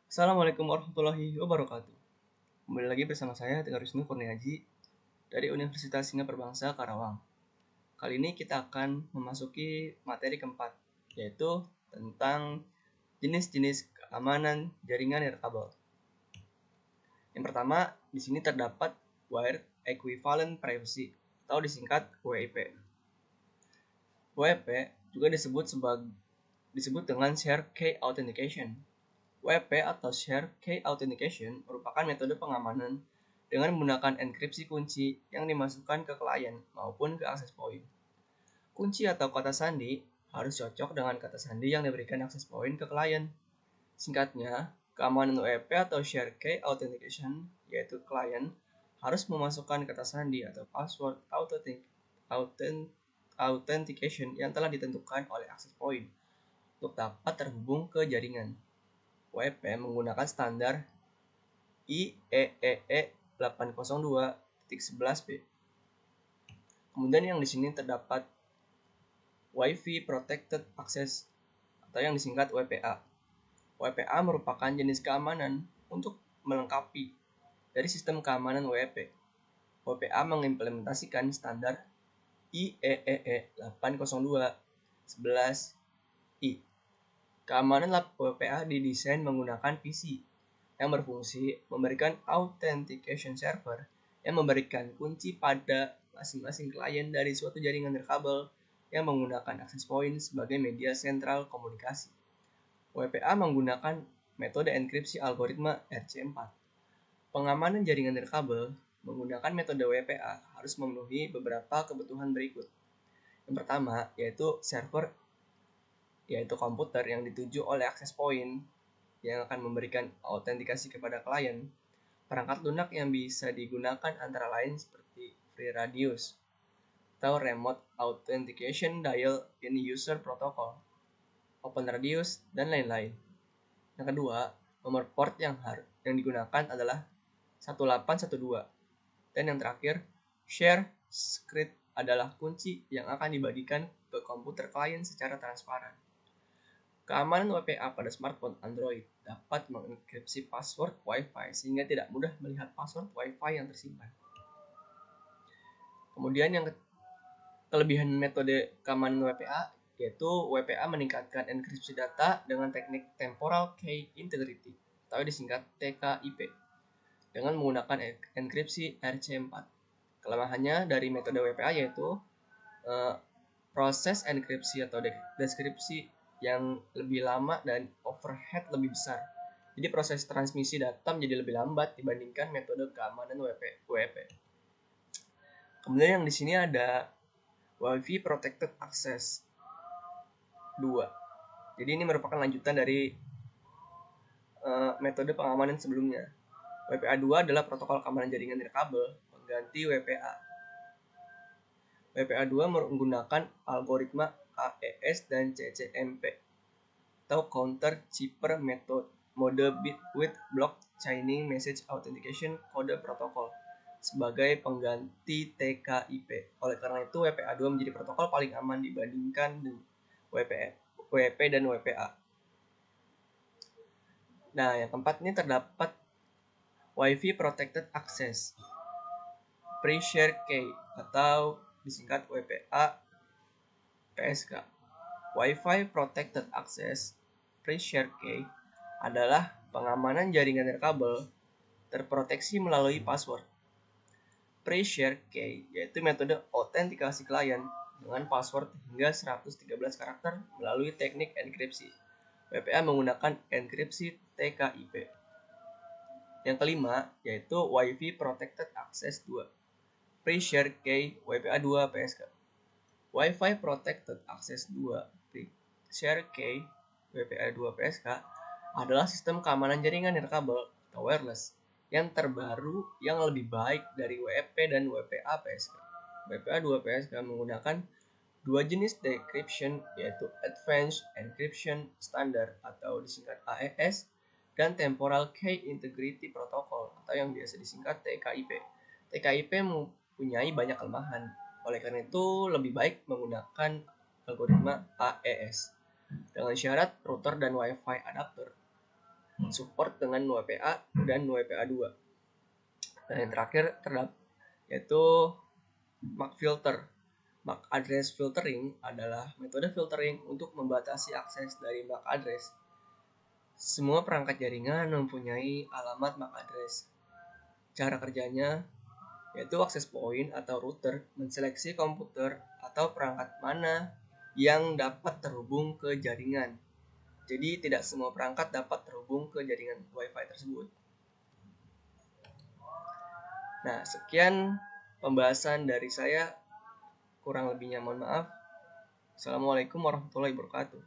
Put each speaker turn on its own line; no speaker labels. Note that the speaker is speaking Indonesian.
Assalamualaikum warahmatullahi wabarakatuh. Kembali lagi bersama saya Tegar Wisnu Kurniaji dari Universitas Singapura Bangsa Karawang. Kali ini kita akan memasuki materi keempat, yaitu tentang jenis-jenis keamanan jaringan nirkabel. Yang pertama, di sini terdapat Wired Equivalent Privacy atau disingkat WEP. WEP juga disebut dengan Share Key Authentication. WP atau Share Key Authentication merupakan metode pengamanan dengan menggunakan enkripsi kunci yang dimasukkan ke klien maupun ke access point. Kunci atau kata sandi harus cocok dengan kata sandi yang diberikan access point ke klien. Singkatnya, keamanan WP atau Share Key Authentication yaitu klien harus memasukkan kata sandi atau password authentication yang telah ditentukan oleh access point untuk dapat terhubung ke jaringan. WP menggunakan standar IEEE 802.11b. Kemudian yang di sini terdapat Wi-Fi Protected Access atau yang disingkat WPA. WPA merupakan jenis keamanan untuk melengkapi dari sistem keamanan WP. WPA mengimplementasikan standar IEEE 802.11i. Keamanan WPA didesain menggunakan PC yang berfungsi memberikan authentication server yang memberikan kunci pada masing-masing klien dari suatu jaringan nirkabel yang menggunakan access point sebagai media sentral komunikasi. WPA menggunakan metode enkripsi algoritma RC4. Pengamanan jaringan nirkabel menggunakan metode WPA harus memenuhi beberapa kebutuhan berikut. Yang pertama yaitu server, yaitu komputer yang dituju oleh access point yang akan memberikan autentikasi kepada klien. Perangkat lunak yang bisa digunakan antara lain seperti FreeRadius atau Remote Authentication Dial in User Protocol, OpenRadius, dan lain-lain. Yang kedua, nomor port yang digunakan adalah 1812. Dan yang terakhir, share script adalah kunci yang akan dibagikan ke komputer klien secara transparan. Keamanan WPA pada smartphone Android dapat mengenkripsi password Wi-Fi sehingga tidak mudah melihat password Wi-Fi yang tersimpan. Kemudian yang kelebihan metode keamanan WPA yaitu WPA meningkatkan enkripsi data dengan teknik Temporal Key Integrity atau disingkat TKIP dengan menggunakan enkripsi RC4. Kelemahannya dari metode WPA yaitu proses enkripsi atau deskripsi yang lebih lama dan overhead lebih besar. Jadi proses transmisi data menjadi lebih lambat dibandingkan metode keamanan WP. Kemudian yang di sini ada Wi-Fi Protected Access 2. Jadi ini merupakan lanjutan dari metode pengamanan sebelumnya. WPA 2 adalah protokol keamanan jaringan nirkabel pengganti WPA. WPA 2 menggunakan algoritma AES dan CCMP atau Counter Cipher mode bit with block chaining message authentication kode protokol sebagai pengganti TKIP. Oleh karena itu, WPA 2 menjadi protokol paling aman dibandingkan WP dan WPA. Nah, yang keempat ini terdapat Wi-Fi Protected Access Pre-Share Key atau disingkat WPA PSK. Wi-Fi Protected Access Pre-Share Key adalah pengamanan jaringan nirkabel terproteksi melalui password. Pre-Share Key yaitu metode autentikasi klien dengan password hingga 113 karakter melalui teknik enkripsi. WPA menggunakan enkripsi TKIP. Yang kelima yaitu Wi-Fi Protected Access 2 Pre-Share Key WPA 2 PSK. Wi-Fi Protected Access 2 Pre-Share Key WPA 2 PSK adalah sistem keamanan jaringan nirkabel atau wireless yang terbaru yang lebih baik dari WEP dan WPA PSK. WPA 2 PSK menggunakan dua jenis decryption yaitu Advanced Encryption Standard atau disingkat AES dan Temporal Key Integrity Protocol atau yang biasa disingkat TKIP. TKIP mempunyai banyak kelemahan. Oleh karena itu, lebih baik menggunakan algoritma AES dengan syarat router dan WiFi adapter. support dengan WPA dan WPA 2. Dan yang terakhir yaitu MAC filter. MAC address filtering adalah metode filtering untuk membatasi akses dari MAC address. Semua perangkat jaringan mempunyai alamat MAC address. Cara kerjanya yaitu access point atau router menseleksi komputer atau perangkat mana yang dapat terhubung ke jaringan. Jadi tidak semua perangkat dapat terhubung ke jaringan Wi-Fi tersebut. Nah, sekian pembahasan dari saya. Kurang lebihnya mohon maaf. Assalamualaikum warahmatullahi wabarakatuh.